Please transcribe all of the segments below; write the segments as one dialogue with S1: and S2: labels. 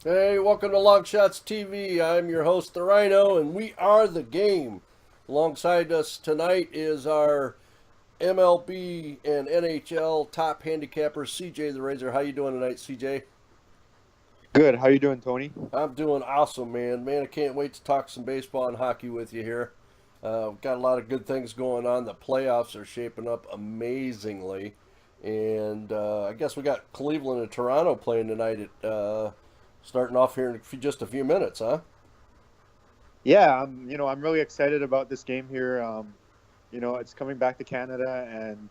S1: Hey, welcome to LongShotsTV. I'm your host, TheRhino, and we are the game. Alongside us tonight is our MLB and NHL top handicapper, CJ TheRazor. How you doing tonight, CJ?
S2: Good. How you doing, Tony?
S1: I'm doing awesome, man. Man, I can't wait to talk some baseball and hockey with you here. We've got a lot of good things going on. The playoffs are shaping up amazingly. And I guess we got Cleveland and Toronto playing tonight at starting off here in just a few minutes, huh?
S2: Yeah, I'm really excited about this game here. It's coming back to Canada, and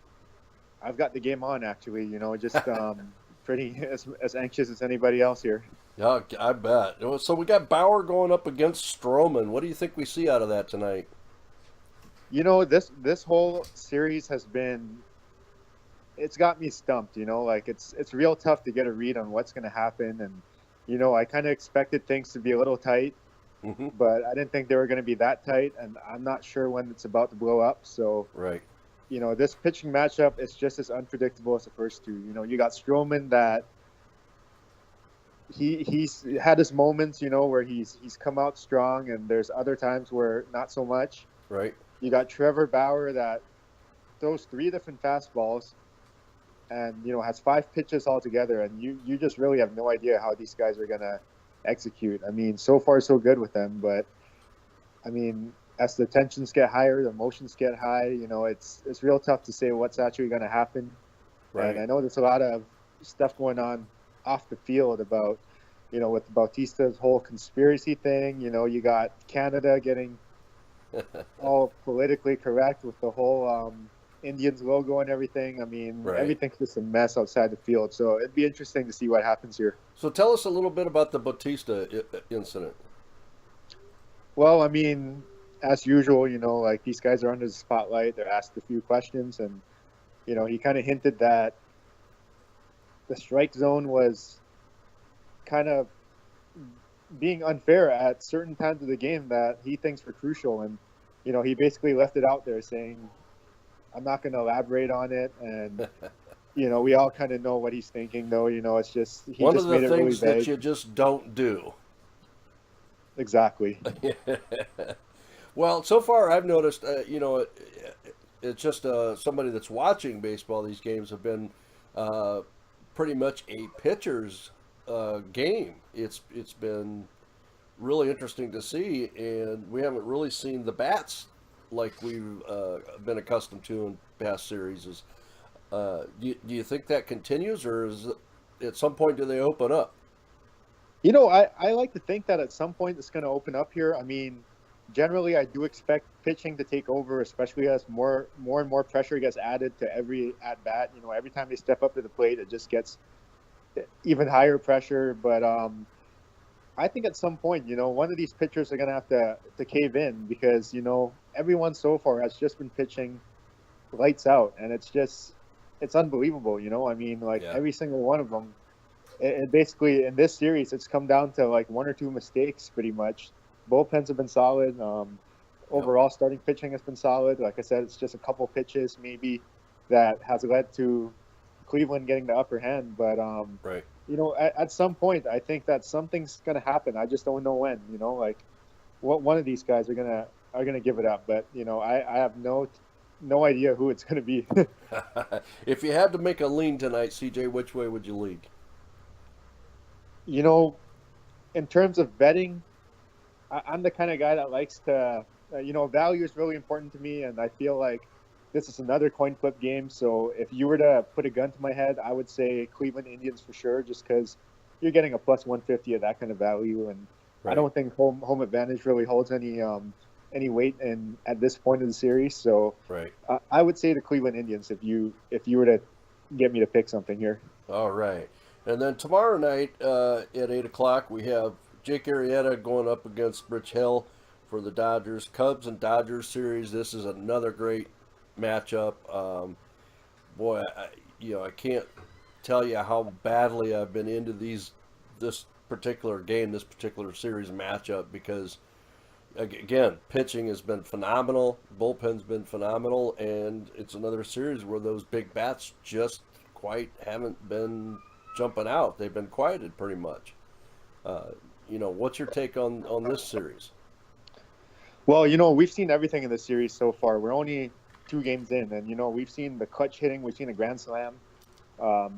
S2: I've got the game on actually. Just pretty as anxious as anybody else here.
S1: Yeah, I bet. So we got Bauer going up against Stroman. What do you think we see out of that tonight?
S2: This whole series has been it's got me stumped. Like it's real tough to get a read on what's going to happen, and I kind of expected things to be a little tight,
S1: Hmm.
S2: but I didn't think they were going to be that tight, and I'm not sure when it's about to blow up. So.
S1: Right.
S2: This pitching matchup is just as unpredictable as the first two. You got Stroman that he's had his moments, where he's come out strong, and there's other times where not so much.
S1: Right.
S2: You got Trevor Bauer that throws three different fastballs and has five pitches altogether, and you just really have no idea how these guys are gonna execute. I mean, so far so good with them, but I mean, as the tensions get higher, the emotions get high. It's real tough to say what's actually going to happen. And
S1: Right.
S2: I know there's a lot of stuff going on off the field about, with Bautista's whole conspiracy thing. You got Canada getting all politically correct with the whole Indians logo and everything. I mean,
S1: Right.
S2: everything's just a mess outside the field. So it'd be interesting to see what happens here.
S1: So tell us a little bit about the Batista incident.
S2: Well, I mean, as usual, like these guys are under the spotlight. They're asked a few questions, and he kind of hinted that the strike zone was kind of being unfair at certain times of the game that he thinks were crucial. And, he basically left it out there saying, I'm not going to elaborate on it. And, we all kind of know what he's thinking, though. It's just, he
S1: One of
S2: just
S1: the
S2: made it really
S1: things that
S2: vague.
S1: you just don't do.
S2: Exactly.
S1: Well, so far I've noticed, it's just somebody that's watching baseball. These games have been uh, pretty much a pitcher's game. It's been really interesting to see, and we haven't really seen the bats like we've been accustomed to in past series. Do you think that continues, or is it, at some point do they open up?
S2: I like to think that at some point it's going to open up here. I mean, generally, I do expect pitching to take over, especially as more and more pressure gets added to every at bat. Every time they step up to the plate, it just gets even higher pressure. But I think at some point, one of these pitchers are going to have to cave in because everyone so far has just been pitching lights out, and it's unbelievable. I mean, like
S1: Yeah.
S2: every single one of them and basically in this series, it's come down to like one or two mistakes, pretty much. Bullpens have been solid.
S1: Yep.
S2: Overall, starting pitching has been solid. Like I said, it's just a couple pitches maybe that has led to Cleveland getting the upper hand. But
S1: Right.
S2: at some point, I think that something's going to happen. I just don't know when. Like what one of these guys are gonna give it up. But I have no idea who it's going to be.
S1: If you had to make a lean tonight, CJ, which way would you lean?
S2: you know, in terms of betting, I'm the kind of guy that likes to, value is really important to me, and I feel like this is another coin flip game. So if you were to put a gun to my head, I would say Cleveland Indians for sure, just because you're getting a plus 150 of that kind of value, and I
S1: Right.
S2: don't think home advantage really holds any weight in at this point of the series. So
S1: Right.
S2: I would say the Cleveland Indians if you were to get me to pick something here.
S1: All right. And then tomorrow night at 8 o'clock, we have Jake Arrieta going up against Rich Hill for the Dodgers. Cubs and Dodgers series. This is another great matchup. Boy, I can't tell you how badly I've been into this particular game, this particular series matchup because again, pitching has been phenomenal, bullpen's been phenomenal, and it's another series where those big bats just quite haven't been jumping out. They've been quieted pretty much. What's your take on this series?
S2: Well, we've seen everything in the series so far. We're only 2 games in, and we've seen the clutch hitting, we've seen a grand slam,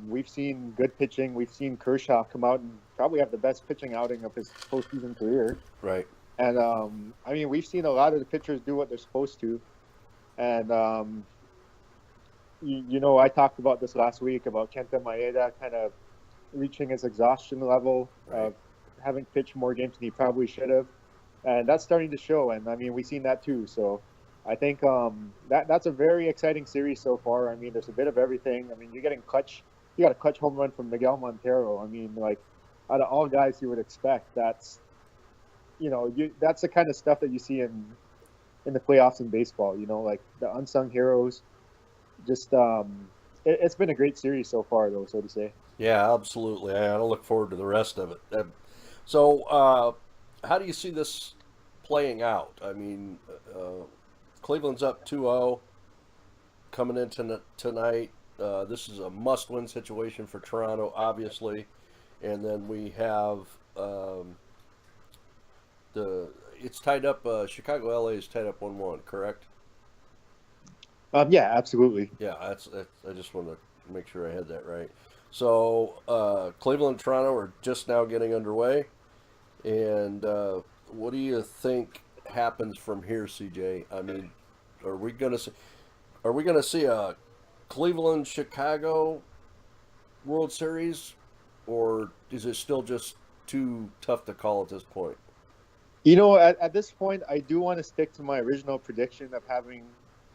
S2: we've seen good pitching, we've seen Kershaw come out and probably have the best pitching outing of his postseason career.
S1: Right.
S2: And I mean, we've seen a lot of the pitchers do what they're supposed to. And I talked about this last week about Kenta Maeda kind of reaching his exhaustion level
S1: Right.
S2: of having pitched more games than he probably should have, and that's starting to show. And I mean, we've seen that too. So I think that's a very exciting series so far. I mean, there's a bit of everything. I mean, you got a clutch home run from Miguel Montero. I mean, like out of all guys you would expect, that's the kind of stuff that you see in the playoffs in baseball. Like the unsung heroes. Just it's been a great series so far, though, so to say.
S1: Yeah, absolutely. I look forward to the rest of it. How do you see this playing out? I mean, Cleveland's up 2-0 coming into tonight. This is a must-win situation for Toronto, obviously, and then we have it's tied up. Chicago, LA is tied up 1-1. Correct?
S2: Yeah, absolutely.
S1: Yeah, that's. I just want to make sure I had that right. So Cleveland and Toronto are just now getting underway, and what do you think happens from here, CJ? I mean, are we gonna see, are we gonna see a Cleveland Chicago World Series, or is it still just too tough to call at this point?
S2: At this point, I do want to stick to my original prediction of having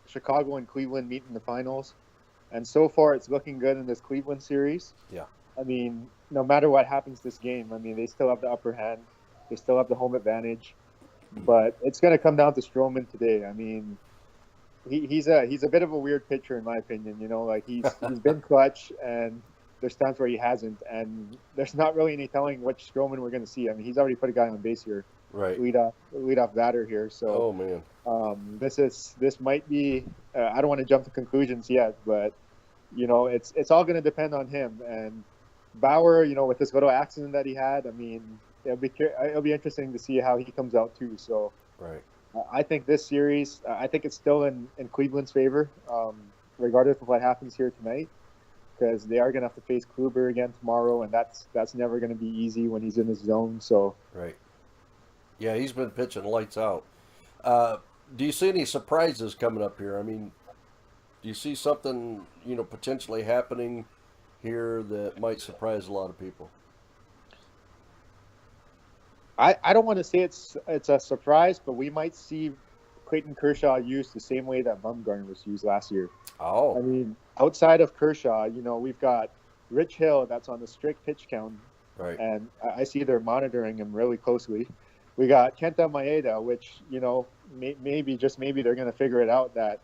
S2: Chicago and Cleveland meet in the finals. And so far, it's looking good in this Cleveland series.
S1: Yeah.
S2: I mean, no matter what happens this game, I mean, they still have the upper hand. They still have the home advantage. But it's going to come down to Stroman today. I mean, he's a bit of a weird pitcher in my opinion. Like he's been clutch, and there's times where he hasn't, and there's not really any telling which Stroman we're going to see. I mean, he's already put a guy on base here,
S1: Right.
S2: lead off batter here. So
S1: Oh man.
S2: this might be. I don't want to jump to conclusions yet, but it's all going to depend on him and Bauer. With this little accident that he had, I mean, it'll be interesting to see how he comes out too. So.
S1: Right.
S2: I think this series, I think it's still in Cleveland's favor, regardless of what happens here tonight, because they are going to have to face Kluber again tomorrow, and that's never going to be easy when he's in his zone. So,
S1: Right. Yeah, he's been pitching lights out. Do you see any surprises coming up here? I mean, do you see something potentially happening here that might surprise a lot of people?
S2: I don't want to say it's a surprise, but we might see Clayton Kershaw used the same way that Bumgarner was used last year.
S1: Oh.
S2: I mean, outside of Kershaw, we've got Rich Hill that's on the strict pitch count,
S1: Right.
S2: and I see they're monitoring him really closely. We got Kenta Maeda, which maybe they're going to figure it out that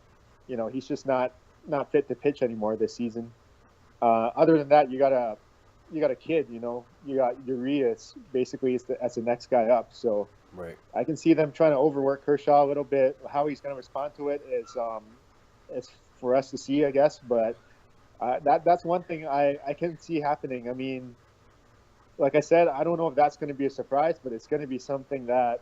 S2: he's just not fit to pitch anymore this season. Other than that, you got a kid, you got Urias basically as the next guy up. So
S1: Right.
S2: I can see them trying to overwork Kershaw a little bit. How he's going to respond to it is for us to see, I guess. But that's one thing I can see happening. I mean, like I said, I don't know if that's going to be a surprise, but it's going to be something that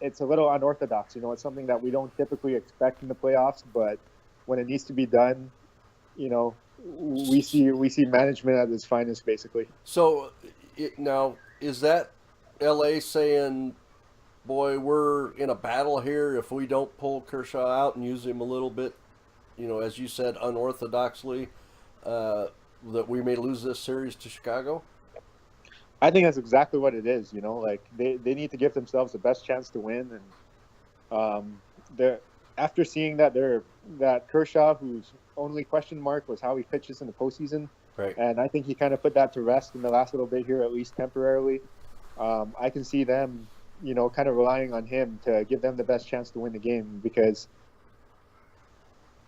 S2: it's a little unorthodox. It's something that we don't typically expect in the playoffs, but when it needs to be done, we see management at its finest, basically.
S1: So now is that LA saying, "Boy, we're in a battle here. If we don't pull Kershaw out and use him a little bit, as you said, unorthodoxly, that we may lose this series to Chicago"?
S2: I think that's exactly what it is. Like they need to give themselves the best chance to win, and they're after seeing that Kershaw, whose only question mark was how he pitches in the postseason,
S1: Right.
S2: and I think he kind of put that to rest in the last little bit here, at least temporarily. I can see them, kind of relying on him to give them the best chance to win the game, because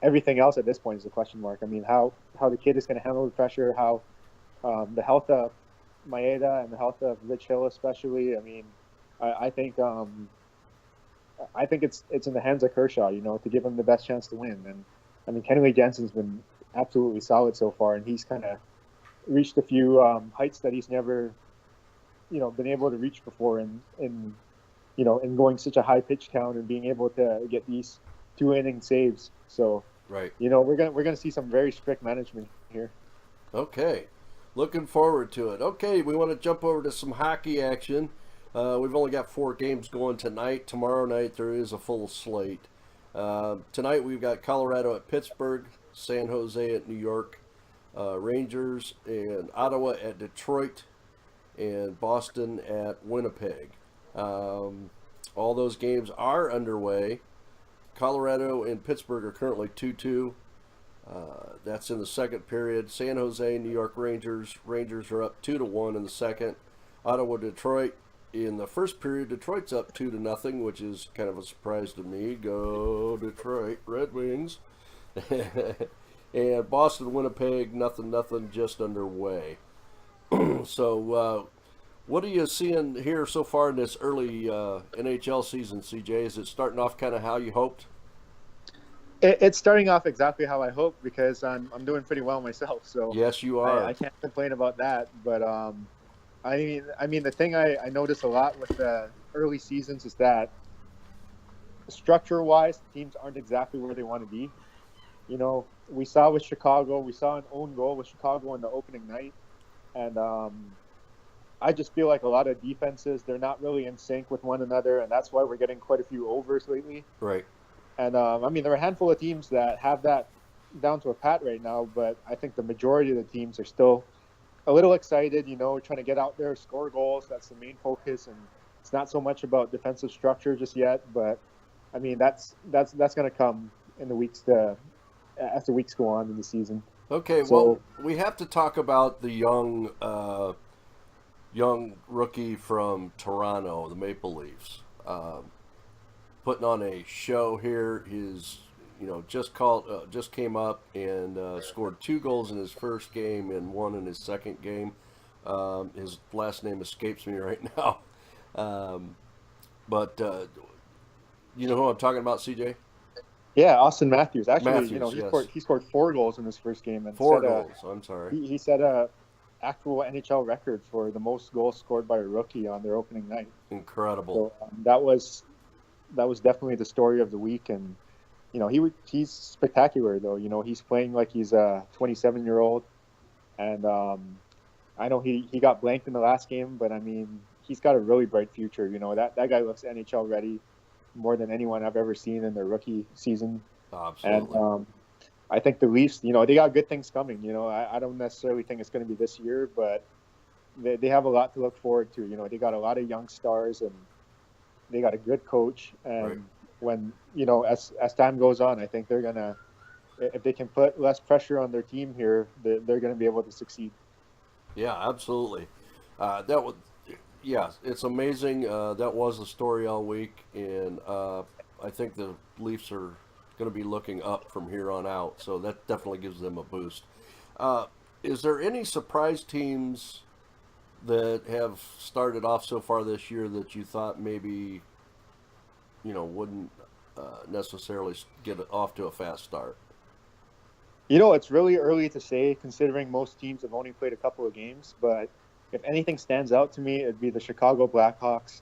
S2: everything else at this point is a question mark. I mean, how the kid is going to handle the pressure, how the health of Maeda and the health of Rich Hill especially. I mean, I think it's in the hands of Kershaw, to give him the best chance to win. And I mean, Kenley Jansen's been absolutely solid so far, and he's kind of reached a few heights that he's never been able to reach before in going such a high pitch count and being able to get these 2 inning saves. So,
S1: Right.
S2: we're gonna see some very strict management here.
S1: Okay. Looking forward to it. Okay, we want to jump over to some hockey action. We've only got 4 games going tonight. Tomorrow night there is a full slate. Tonight we've got Colorado at Pittsburgh, San Jose at New York, Rangers and Ottawa at Detroit, and Boston at Winnipeg. All those games are underway. Colorado and Pittsburgh are currently 2-2. That's in the second period. San Jose, New York Rangers. Rangers are up 2-1 in the second. Ottawa, Detroit. In the first period, Detroit's up 2-0, which is kind of a surprise to me. Go Detroit Red Wings. And Boston, Winnipeg, nothing, just underway. So, what are you seeing here so far in this early NHL season, CJ? Is it starting off kind of how you hoped?
S2: It's starting off exactly how I hoped because I'm doing pretty well myself. So
S1: Yes, you are.
S2: I can't complain about that. But I mean, the thing I notice a lot with the early seasons is that structure-wise, teams aren't exactly where they want to be. We saw with Chicago, we saw an own goal with Chicago in the opening night, and I just feel like a lot of defenses, they're not really in sync with one another, and that's why we're getting quite a few overs lately.
S1: Right.
S2: And I mean, there are a handful of teams that have that down to a pat right now, but I think the majority of the teams are still a little excited, trying to get out there, score goals. That's the main focus, and it's not so much about defensive structure just yet. But I mean, that's going to come in the weeks as the weeks go on in the season.
S1: Okay.
S2: So,
S1: well, we have to talk about the young rookie from Toronto, the Maple Leafs, putting on a show here. His just came up and scored 2 goals in his first game and 1 in his second game. His last name escapes me right now. But you know who I'm talking about, CJ?
S2: yeah, Austin Matthews. Actually,
S1: Matthews, yes.
S2: he scored 4 goals in his first game and
S1: 4 goals. I'm sorry.
S2: He set a actual NHL record for the most goals scored by a rookie on their opening night.
S1: Incredible.
S2: So that was definitely the story of the week, and he's spectacular though. He's playing like he's a 27-year-old, and I know he got blanked in the last game, but I mean he's got a really bright future. That guy looks NHL ready more than anyone I've ever seen in their rookie season.
S1: Absolutely.
S2: And I think the Leafs, they got good things coming. I don't necessarily think it's going to be this year, but they have a lot to look forward to. They got a lot of young stars and they got a good coach. And
S1: Right.
S2: when, as time goes on, I think they're going to, if they can put less pressure on their team here, they're going to be able to succeed.
S1: Yeah, absolutely. It's amazing. That was the story all week, and I think the Leafs are going to be looking up from here on out, so that definitely gives them a boost. Is there any surprise teams that have started off so far this year that you thought maybe, wouldn't necessarily get off to a fast start?
S2: It's really early to say, considering most teams have only played a couple of games, but if anything stands out to me, it'd be the Chicago Blackhawks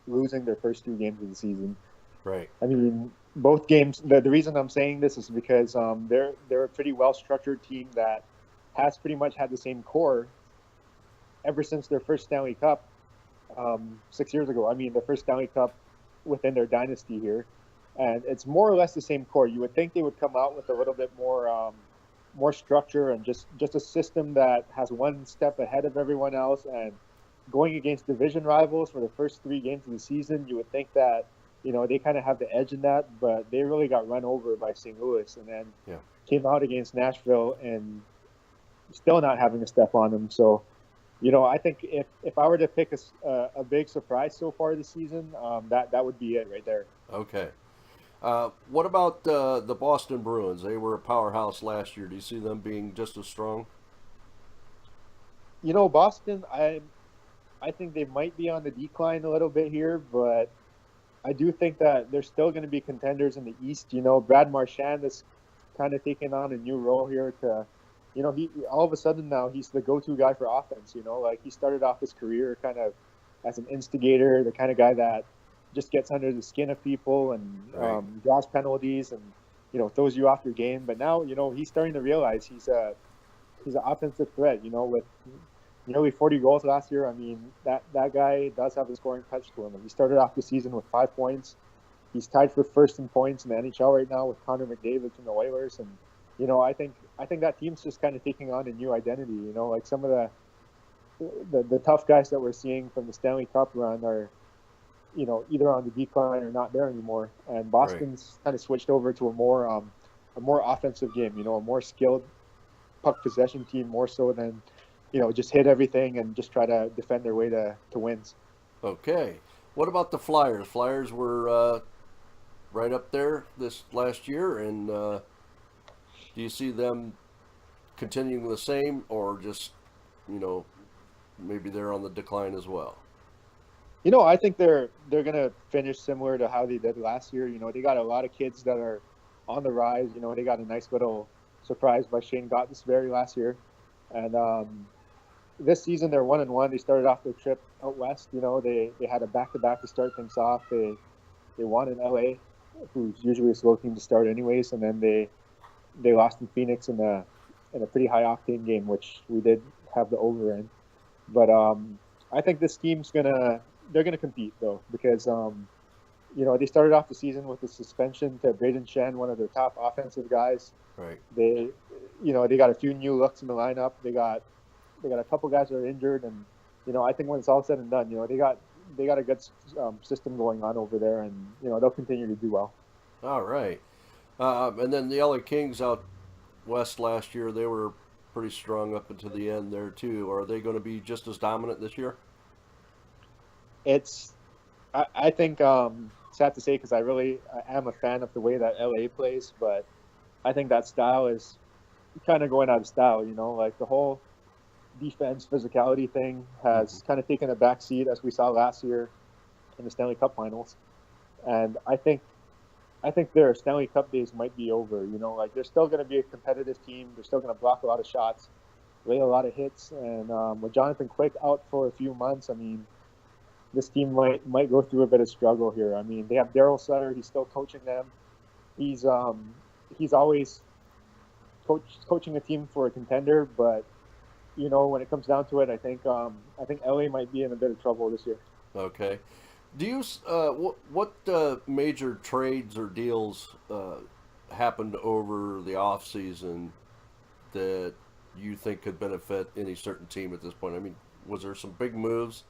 S2: losing their first 2 games of the season.
S1: Right.
S2: I mean, both games. The reason I'm saying this is because they're a pretty well structured team that has pretty much had the same core ever since their first Stanley Cup 6 years ago. I mean, their first Stanley Cup within their dynasty here, and it's more or less the same core. You would think they would come out with a little bit more structure and just a system that has one step ahead of everyone else. And going against division rivals for the first 3 games of the season, you would think that they kind of have the edge in that, but they really got run over by St. Louis, and then came out against Nashville and still not having a step on them. So, I think if I were to pick a big surprise so far this season, that would be it right there.
S1: Okay. What about the Boston Bruins? They were a powerhouse last year. Do you see them being just as strong?
S2: Boston, I think they might be on the decline a little bit here, but I do think that they're still going to be contenders in the East. Brad Marchand is kind of taking on a new role here to he all of a sudden now he's the go-to guy for offense. Like he started off his career kind of as an instigator, the kind of guy that just gets under the skin of people and
S1: Right.
S2: draws penalties and throws you off your game. But now he's starting to realize he's an offensive threat. With nearly 40 goals last year. I mean that guy does have a scoring touch to him. And he started off the season with 5 points. He's tied for first in points in the NHL right now with Connor McDavid from the Oilers. And I think that team's just kind of taking on a new identity. Like some of the tough guys that we're seeing from the Stanley Cup run are either on the decline or not there anymore. And
S1: Right.
S2: Boston's kind of switched over to a more offensive game. A more skilled puck possession team, more so than just hit everything and just try to defend their way to wins.
S1: Okay. What about the Flyers? Flyers were right up there this last year, and do you see them continuing the same, or just you know maybe they're on the decline as well?
S2: I think they're gonna finish similar to how they did last year. They got a lot of kids that are on the rise. They got a nice little surprise by Shane Gottisberry last year, and this season they're 1-1. They started off their trip out west. They had a back-to-back to start things off. They won in LA, who's usually a slow team to start anyways, and then they lost in Phoenix in a pretty high octane game, which we did have the over in. But I think this team's they're gonna compete though, because they started off the season with the suspension to Braden Shen, one of their top offensive guys.
S1: Right.
S2: They got a few new looks in the lineup. They got a couple guys that are injured, and I think when it's all said and done, they got a good system going on over there, and they'll continue to do well.
S1: All right. And then the LA Kings out west last year, they were pretty strong up until the end there too. Are they going to be just as dominant this year?
S2: I think sad to say, because I am a fan of the way that LA plays, but I think that style is kind of going out of style. Like the whole defense physicality thing has kind of taken a back seat, as we saw last year in the Stanley Cup Finals. And I think their Stanley Cup days might be over. Like they're still going to be a competitive team. They're still going to block a lot of shots, lay a lot of hits, and with Jonathan Quick out for a few months, I mean, this team might go through a bit of struggle here. I mean, they have Daryl Sutter. He's still coaching them. He's always coaching a team for a contender, but when it comes down to it, I think LA might be in a bit of trouble this year.
S1: Okay. Do you what major trades or deals happened over the off season that you think could benefit any certain team at this point? I mean, was there some big moves?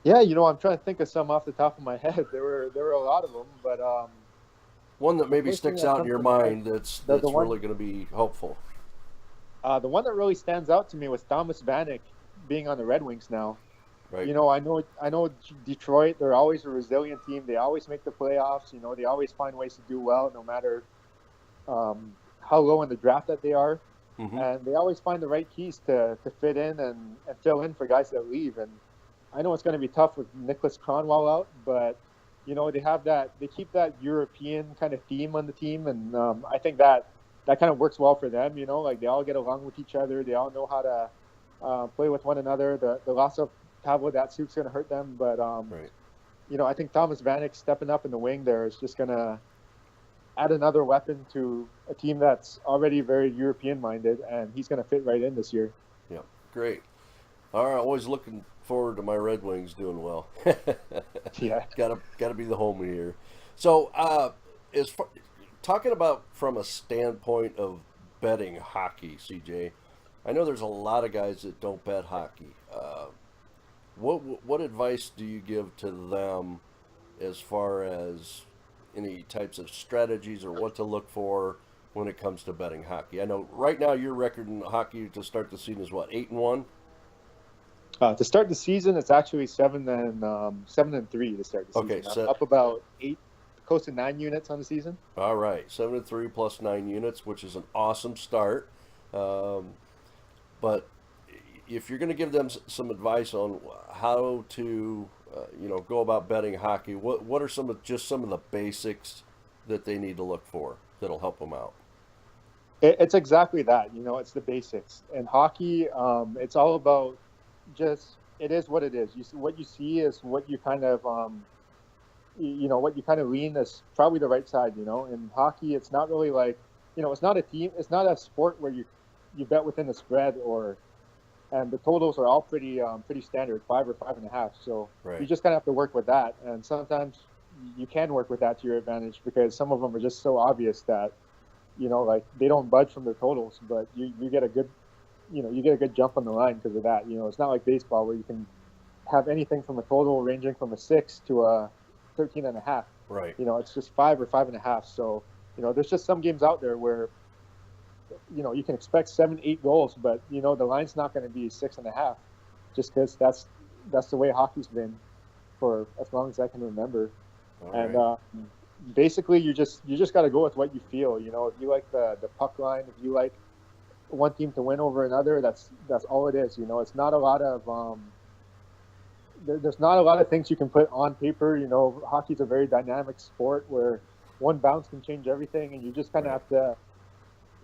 S2: Yeah, I'm trying to think of some off the top of my head. There were a lot of them, but
S1: One that
S2: the
S1: maybe
S2: first thing
S1: sticks
S2: that
S1: out in
S2: comes
S1: your
S2: to mind,
S1: mind that's
S2: the one
S1: really going to be helpful.
S2: the one that really stands out to me was Thomas Vanek being on the Red Wings now.
S1: Right.
S2: I know Detroit. They're always a resilient team. They always make the playoffs. They always find ways to do well, no matter how low in the draft that they are.
S1: Mm-hmm.
S2: And they always find the right keys to fit in and fill in for guys that leave. And I know it's going to be tough with Nicholas Cronwall out, but they keep that European kind of theme on the team, and I think that kind of works well for them. Like they all get along with each other. They all know how to play with one another. The loss of Pavel Datsuk's going to hurt them, but
S1: Right.
S2: I think Thomas Vanek stepping up in the wing there is just going to add another weapon to a team that's already very European minded, and he's going to fit right in this year.
S1: Yeah. Great. All right. Always looking forward to my Red Wings doing well.
S2: Yeah.
S1: Gotta be the home here. So, as far, talking about from a standpoint of betting hockey, CJ, I know there's a lot of guys that don't bet hockey. What advice do you give to them as far as any types of strategies or what to look for when it comes to betting hockey? I know right now your record in hockey to start the season is what, 8-1?
S2: To start the season, it's actually 7-3 to start the season.
S1: Okay, so
S2: up about 8, close to 9 units on the season.
S1: all right, 7-3 plus 9 units, which is an awesome start. But if you're going to give them some advice on how to, go about betting hockey, what are some of the basics that they need to look for that'll help them out?
S2: It's exactly that. You know, it's the basics. And hockey, it's all about just it is what it is. What you see is what you kind of you know what you kind of lean as probably the right side. You know, in hockey, it's not really like it's not a team. It's not a sport where you bet within the spread or and the totals are all pretty standard, 5 or 5.5. So you
S1: Right.
S2: just kind of have to work with that. And sometimes you can work with that to your advantage because some of them are just so obvious that like they don't budge from their totals, but you get a good you get a good jump on the line because of that. It's not like baseball where you can have anything from a total ranging from a 6 to a 13.5.
S1: Right.
S2: It's just 5 or 5.5. So there's just some games out there where you can expect 7, 8 goals, but the line's not going to be 6.5, just because that's the way hockey's been for as long as I can remember.
S1: All
S2: And
S1: right.
S2: basically, you just got to go with what you feel. If you like the puck line, if you like one team to win over another, that's all it is. It's not a lot of there's not a lot of things you can put on paper. Hockey's a very dynamic sport where one bounce can change everything, and you just kind of
S1: Right.
S2: have to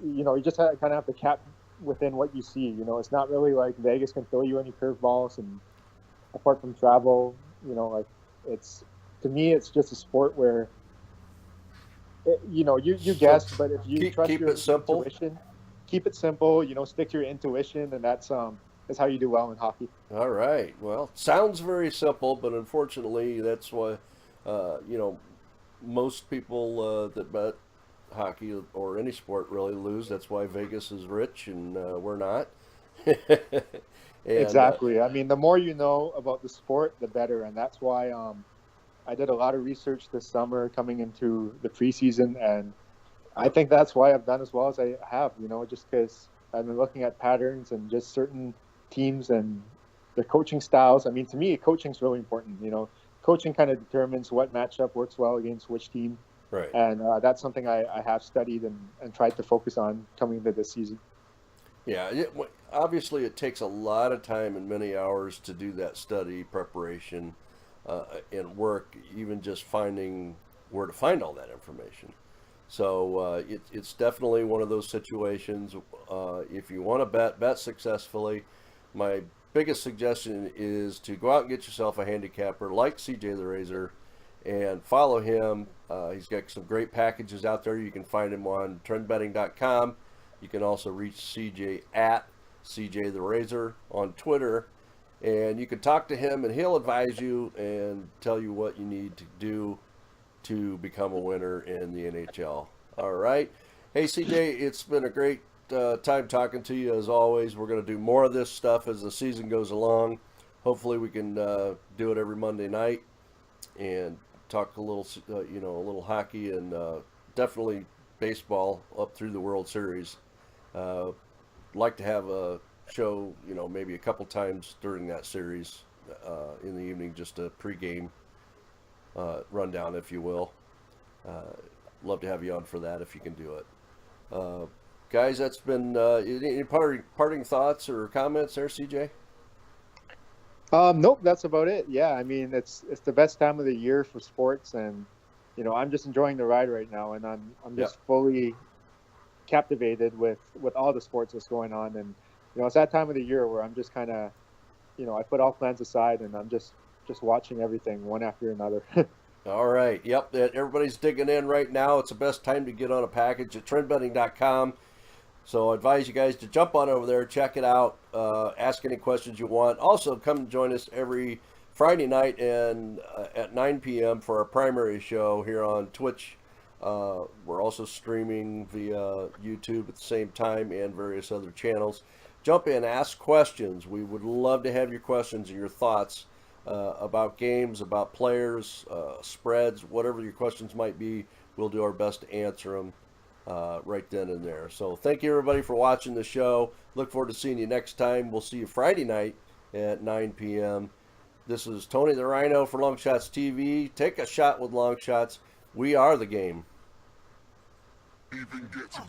S2: you just kind of have to cap within what you see. It's not really like Vegas can throw you any curveballs, and apart from travel, like it's to me, it's just a sport where you
S1: So
S2: guess, but if you trust
S1: keep
S2: your
S1: it simple.
S2: intuition, keep it simple. Stick to your intuition, and that's how you do well in hockey.
S1: All right. Well, sounds very simple, but unfortunately, that's why, most people that bet hockey or any sport really lose. That's why Vegas is rich and we're not. and
S2: Exactly. I mean, the more you know about the sport, the better, and that's why I did a lot of research this summer coming into the preseason, and I think that's why I've done as well as I have, just because I've been looking at patterns and just certain teams and their coaching styles. I mean, to me, coaching's really important. Coaching kind of determines what matchup works well against which team.
S1: right.
S2: And that's something I have studied and tried to focus on coming into this season.
S1: Yeah. Obviously, it takes a lot of time and many hours to do that study preparation and work, even just finding where to find all that information. So it's definitely one of those situations. If you want to bet successfully. My biggest suggestion is to go out and get yourself a handicapper like CJ TheRazor and follow him. He's got some great packages out there. You can find him on trendbetting.com. You can also reach CJ at CJ TheRazor on Twitter. And you can talk to him, and he'll advise you and tell you what you need to do to become a winner in the NHL. All right. Hey, CJ, it's been a great time talking to you as always. We're going to do more of this stuff as the season goes along. Hopefully, we can do it every Monday night and talk a little, a little hockey and definitely baseball up through the World Series. Like to have a show, maybe a couple times during that series in the evening, just a pregame rundown, if you will. Love to have you on for that if you can do it. Guys, that's been any parting thoughts or comments there, CJ?
S2: Nope, that's about it. Yeah, I mean it's the best time of the year for sports, and I'm just enjoying the ride right now, and I'm
S1: Yeah.
S2: just fully captivated with all the sports that's going on, and it's that time of the year where I'm just kind of I put all plans aside, and I'm just watching everything one after another.
S1: All right. Yep. Everybody's digging in right now. It's the best time to get on a package at trendbetting.com. So I advise you guys to jump on over there, check it out, ask any questions you want. Also, come join us every Friday night and at 9 p.m. for our primary show here on Twitch. We're also streaming via YouTube at the same time and various other channels. Jump in, ask questions. We would love to have your questions and your thoughts about games, about players, spreads, whatever your questions might be. We'll do our best to answer them right then and there. So thank you everybody for watching the show. Look forward to seeing you next time. We'll see you Friday night at 9 p.m. This is Tony the Rhino for Longshots TV. Take a shot with Longshots. We are the game.
S3: Even get to